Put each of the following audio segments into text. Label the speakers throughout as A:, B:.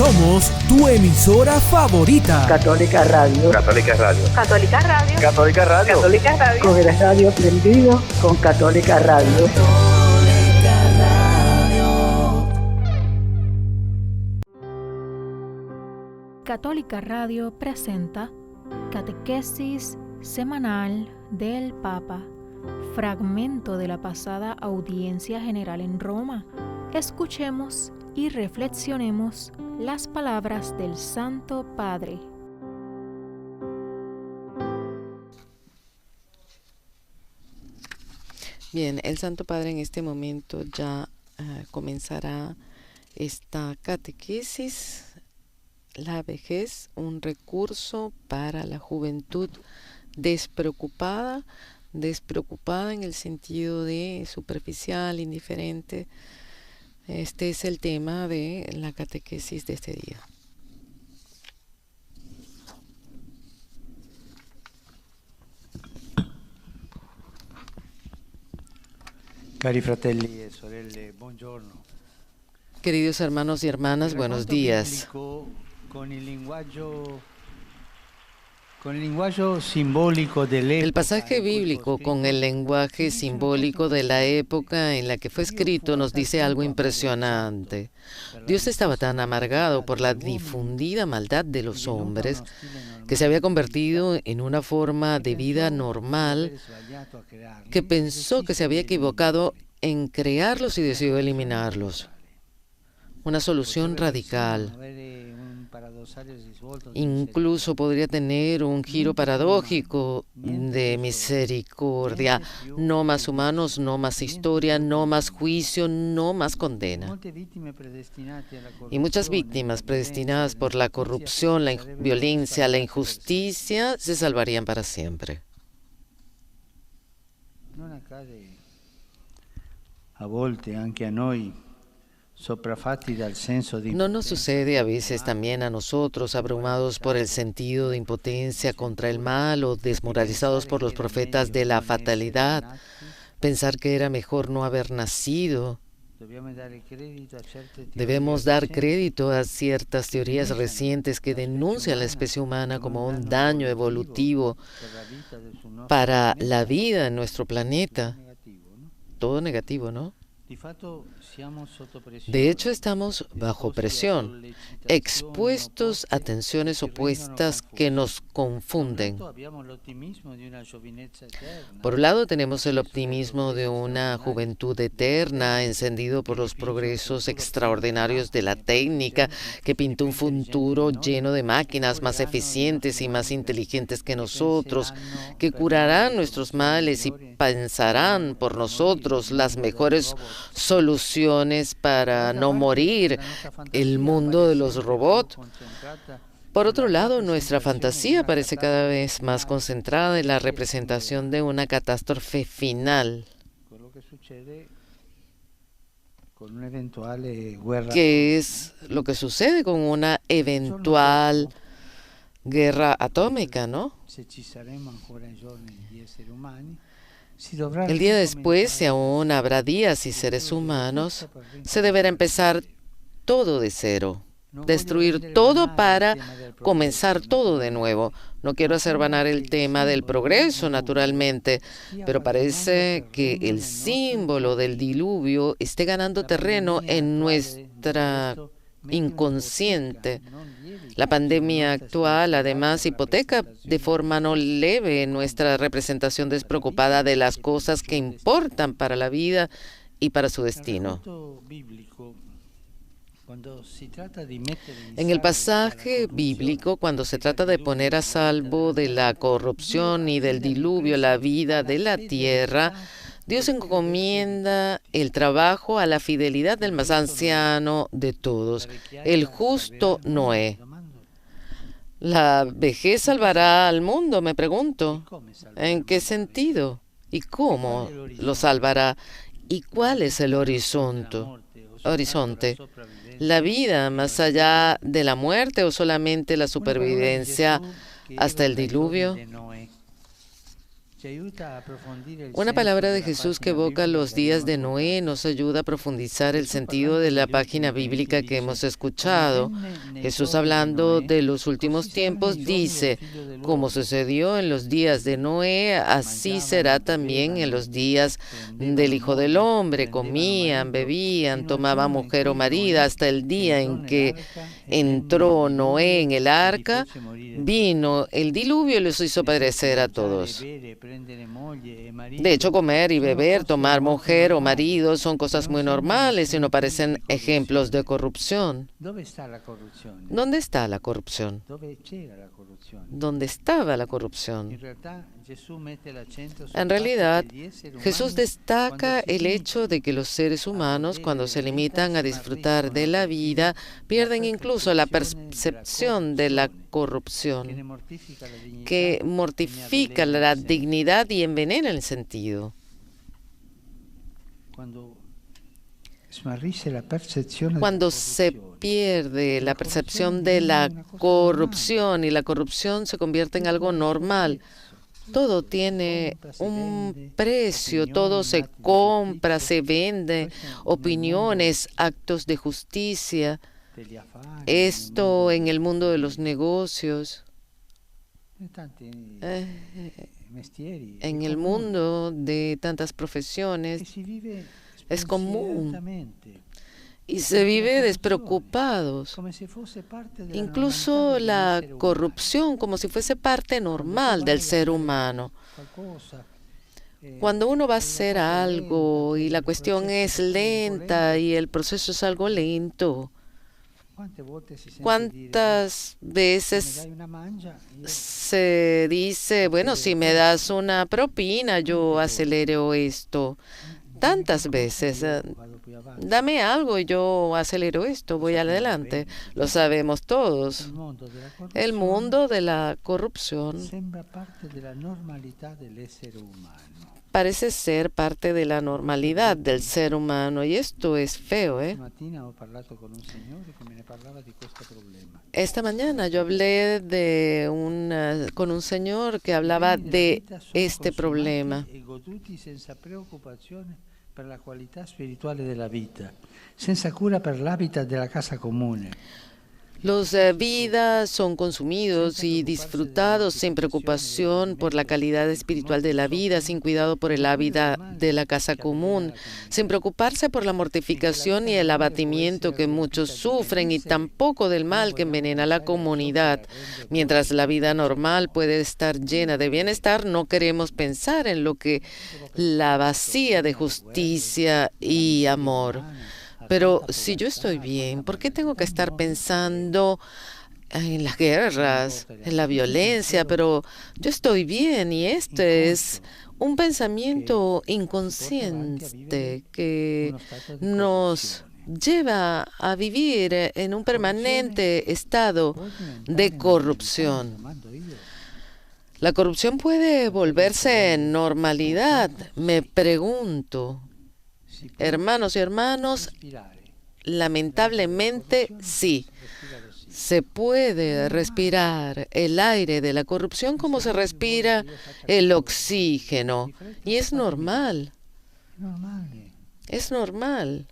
A: Somos tu emisora favorita.
B: Católica Radio.
C: Católica Radio.
D: Católica Radio.
C: Católica Radio.
D: Católica Radio.
B: Con el radio prendido con Católica Radio.
E: Católica Radio presenta Catequesis Semanal del Papa, fragmento de la pasada audiencia general en Roma. Escuchemos y reflexionemos las palabras del Santo Padre.
F: Bien, el Santo Padre en este momento ya comenzará esta catequesis. La vejez, un recurso para la juventud despreocupada en el sentido de superficial, indiferente. Este es el tema de la catequesis de este día.
G: Cari fratelli e sorelle, buongiorno.
F: Queridos hermanos y hermanas, buenos días. El pasaje bíblico con el lenguaje simbólico de la época en la que fue escrito nos dice algo impresionante. Dios estaba tan amargado por la difundida maldad de los hombres que se había convertido en una forma de vida normal que pensó que se había equivocado en crearlos y decidió eliminarlos. Una solución radical. Incluso podría tener un giro paradójico de misericordia. No más humanos, no más historia, no más juicio, no más condena. Y muchas víctimas predestinadas por la corrupción, la violencia, la injusticia, se salvarían para siempre.
G: A volte anche a noi.
F: ¿No nos sucede a veces también a nosotros, abrumados por el sentido de impotencia contra el mal o desmoralizados por los profetas de la fatalidad, pensar que era mejor no haber nacido? Debemos dar crédito a ciertas teorías recientes que denuncian la especie humana como un daño evolutivo para la vida en nuestro planeta. Todo negativo, ¿no? De hecho, estamos bajo presión, expuestos a tensiones opuestas que nos confunden. Por un lado, tenemos el optimismo de una juventud eterna, encendido por los progresos extraordinarios de la técnica, que pintó un futuro lleno de máquinas más eficientes y más inteligentes que nosotros, que curarán nuestros males y pensarán por nosotros las mejores soluciones para no morir, el mundo de los robots. Por otro lado, nuestra fantasía parece cada vez más concentrada en la representación de una catástrofe final, que es lo que sucede con una eventual guerra atómica, ¿no? El día después, si aún habrá días y seres humanos, se deberá empezar todo de cero, destruir todo para comenzar todo de nuevo. No quiero hacer vanar el tema del progreso, naturalmente, pero parece que el símbolo del diluvio esté ganando terreno en nuestra inconsciente. La pandemia actual, además, hipoteca de forma no leve nuestra representación despreocupada de las cosas que importan para la vida y para su destino. En el pasaje bíblico, cuando se trata de poner a salvo de la corrupción y del diluvio la vida de la tierra, Dios encomienda el trabajo a la fidelidad del más anciano de todos, el justo Noé. ¿La vejez salvará al mundo? Me pregunto. ¿En qué sentido? ¿Y cómo lo salvará? ¿Y cuál es el horizonte? ¿La vida más allá de la muerte o solamente la supervivencia hasta el diluvio? Una palabra de Jesús que evoca los días de Noé nos ayuda a profundizar el sentido de la página bíblica que hemos escuchado. Jesús, hablando de los últimos tiempos, dice: como sucedió en los días de Noé, así será también en los días del Hijo del Hombre. Comían, bebían, tomaban mujer o marido, hasta el día en que entró Noé en el arca, vino el diluvio y los hizo perecer a todos. De hecho, comer y beber, tomar mujer o marido son cosas muy normales y no parecen ejemplos de corrupción. ¿Dónde está la corrupción? ¿Dónde estaba la corrupción? En realidad, Jesús destaca el hecho de que los seres humanos, cuando se limitan a disfrutar de la vida, pierden incluso la percepción de la corrupción, que mortifica la dignidad y envenena el sentido. Cuando se pierde la percepción de la corrupción y la corrupción se convierte en algo normal, todo tiene un precio, todo se compra, se vende, opiniones, actos de justicia. Esto en el mundo de los negocios, en el mundo de tantas profesiones, es común. Y se vive despreocupados. Incluso la corrupción como si fuese parte normal del ser humano. Cuando uno va a hacer algo y la cuestión es lenta y el proceso es algo lento, ¿cuántas veces se dice, bueno, si me das una propina, yo acelero esto? Tantas veces, dame algo y yo acelero esto, voy adelante. Lo sabemos todos. El mundo de la corrupción parece ser parte de la normalidad del ser humano, y esto es feo, ¿eh? Esta mañana yo hablé con un señor que hablaba de este problema.
G: Per la qualità spirituale della vita, senza cura per l'habitat della casa comune.
F: Los vidas son consumidos y disfrutados sin preocupación por la calidad espiritual de la vida, sin cuidado por el hábitat de la casa común, sin preocuparse por la mortificación y el abatimiento que muchos sufren y tampoco del mal que envenena la comunidad. Mientras la vida normal puede estar llena de bienestar, no queremos pensar en lo que la vacía de justicia y amor. Pero si yo estoy bien, ¿por qué tengo que estar pensando en las guerras, en la violencia? Pero yo estoy bien, y este es un pensamiento inconsciente que nos lleva a vivir en un permanente estado de corrupción. La corrupción puede volverse normalidad, me pregunto. Hermanos y hermanas, lamentablemente sí. Se puede respirar el aire de la corrupción como se respira el oxígeno. Y es normal. Es normal.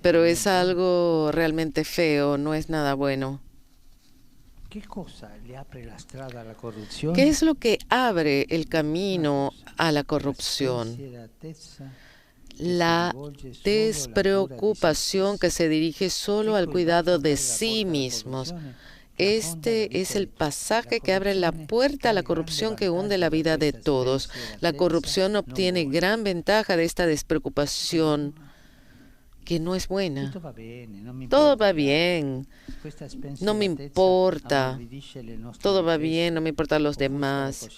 F: Pero es algo realmente feo, no es nada bueno. ¿Qué es lo que abre el camino a la corrupción? La despreocupación que se dirige solo al cuidado de sí mismos. Este es el pasaje que abre la puerta a la corrupción que hunde la vida de todos. La corrupción obtiene gran ventaja de esta despreocupación, que no es buena. Todo va bien, no me importa. Todo va bien, no me importan los demás.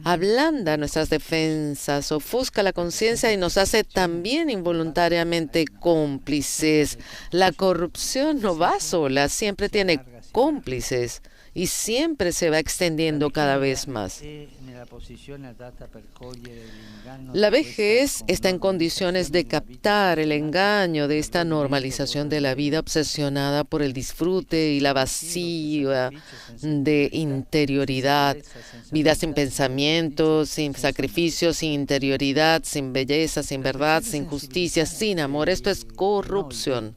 F: Ablanda nuestras defensas, ofusca la conciencia y nos hace también involuntariamente cómplices. La corrupción no va sola, siempre tiene cómplices y siempre se va extendiendo cada vez más. La vejez está en condiciones de debe captar el engaño de esta normalización de la vida obsesionada por el disfrute y la vacía de interioridad. Vida sin pensamientos, sin sacrificios, sin interioridad, sin belleza, sin verdad, sin justicia, sin amor. Esto es corrupción.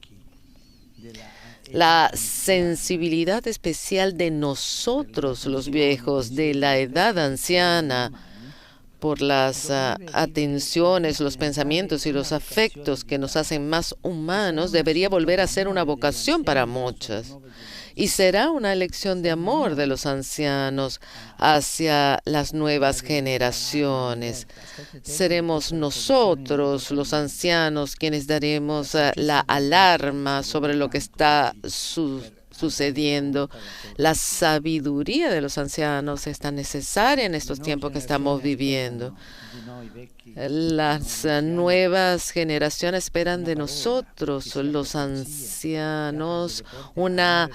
F: La sensibilidad especial de nosotros, los viejos, de la edad anciana, por las atenciones, los pensamientos y los afectos que nos hacen más humanos, debería volver a ser una vocación para muchas. Y será una elección de amor de los ancianos hacia las nuevas generaciones. Seremos nosotros, los ancianos, quienes daremos la alarma sobre lo que está sucediendo. La sabiduría de los ancianos es tan necesaria en estos tiempos que estamos viviendo. Las nuevas generaciones esperan de nosotros, los ancianos, una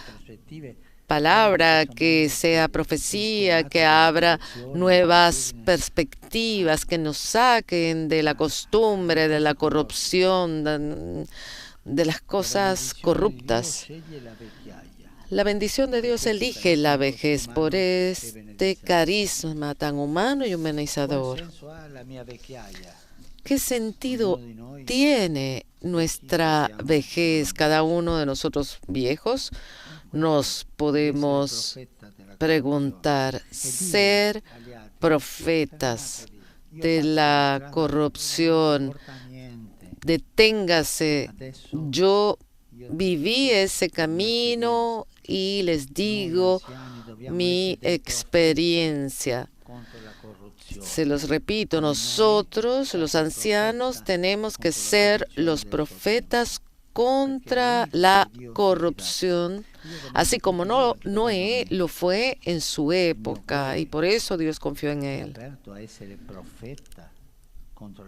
F: palabra que sea profecía, que abra nuevas perspectivas, que nos saquen de la costumbre, de la corrupción, de las cosas corruptas. La bendición de Dios elige la vejez por este carisma tan humano y humanizador. ¿Qué sentido tiene nuestra vejez? Cada uno de nosotros viejos nos podemos preguntar, ser profetas de la corrupción. Deténgase. Yo viví ese camino y les digo mi experiencia. Se los repito, nosotros, los ancianos, tenemos que ser los profetas contra la corrupción, así como Noé lo fue en su época, y por eso Dios confió en él.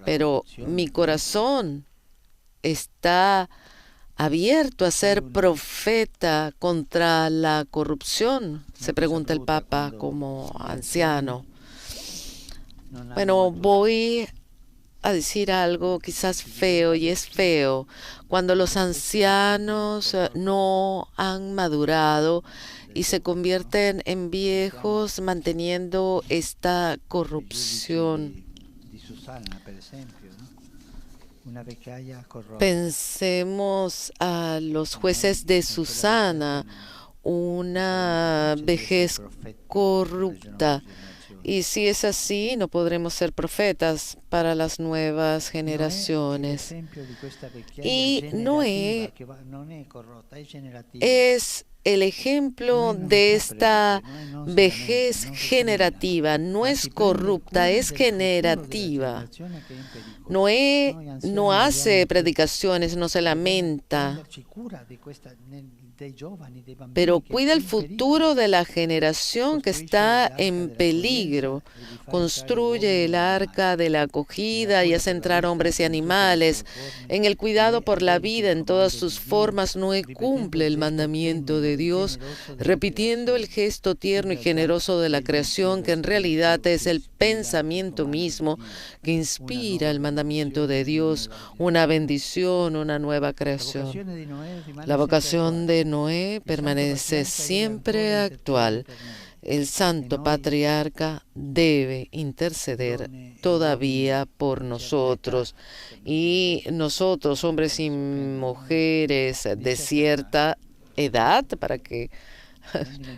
F: Pero mi corazón está abierto a ser profeta contra la corrupción, se pregunta el Papa como anciano. Bueno, voy a decir algo quizás feo, y es feo cuando los ancianos no han madurado y se convierten en viejos manteniendo esta corrupción. Pensemos a los jueces de Susana, una vejez corrupta. Y si es así, no podremos ser profetas para las nuevas generaciones. Y Noé es el ejemplo de esta vejez generativa. No es corrupta, es generativa. Noé no hace predicaciones, no se lamenta, pero cuida el futuro de la generación que está en peligro. Construye el arca de la acogida y hace entrar hombres y animales. En el cuidado por la vida en todas sus formas, Noé cumple el mandamiento de Dios, repitiendo el gesto tierno y generoso de la creación, que en realidad es el pensamiento mismo que inspira el mandamiento de Dios, una bendición, una nueva creación. La vocación de Noé permanece siempre actual. El santo patriarca debe interceder todavía por nosotros, y nosotros, hombres y mujeres de cierta edad, para que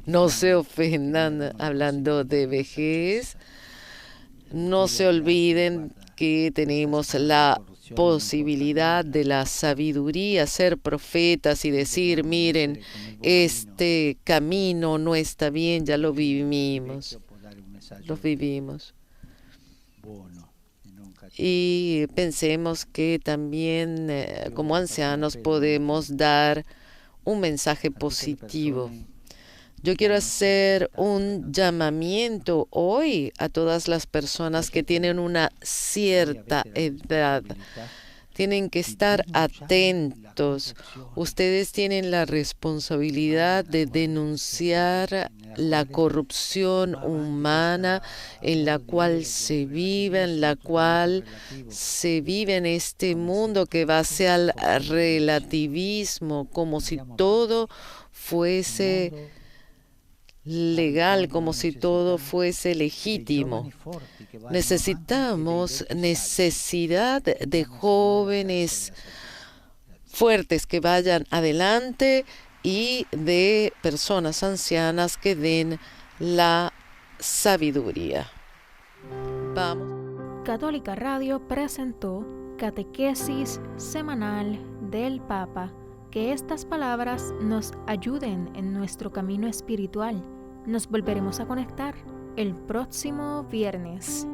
F: no se ofendan hablando de vejez, no se olviden que tenemos la posibilidad de la sabiduría, ser profetas y decir, miren, este camino no está bien, ya lo vivimos. Y pensemos que también como ancianos podemos dar un mensaje positivo. Yo quiero hacer un llamamiento hoy a todas las personas que tienen una cierta edad. Tienen que estar atentos. Ustedes tienen la responsabilidad de denunciar la corrupción humana en la cual se vive, en este mundo que va hacia el relativismo, como si todo fuese legal, como si todo fuese legítimo. Necesitamos necesidad de jóvenes fuertes que vayan adelante y de personas ancianas que den la sabiduría. Vamos.
E: Católica Radio presentó Catequesis Semanal del Papa. Que estas palabras nos ayuden en nuestro camino espiritual. Nos volveremos a conectar el próximo viernes.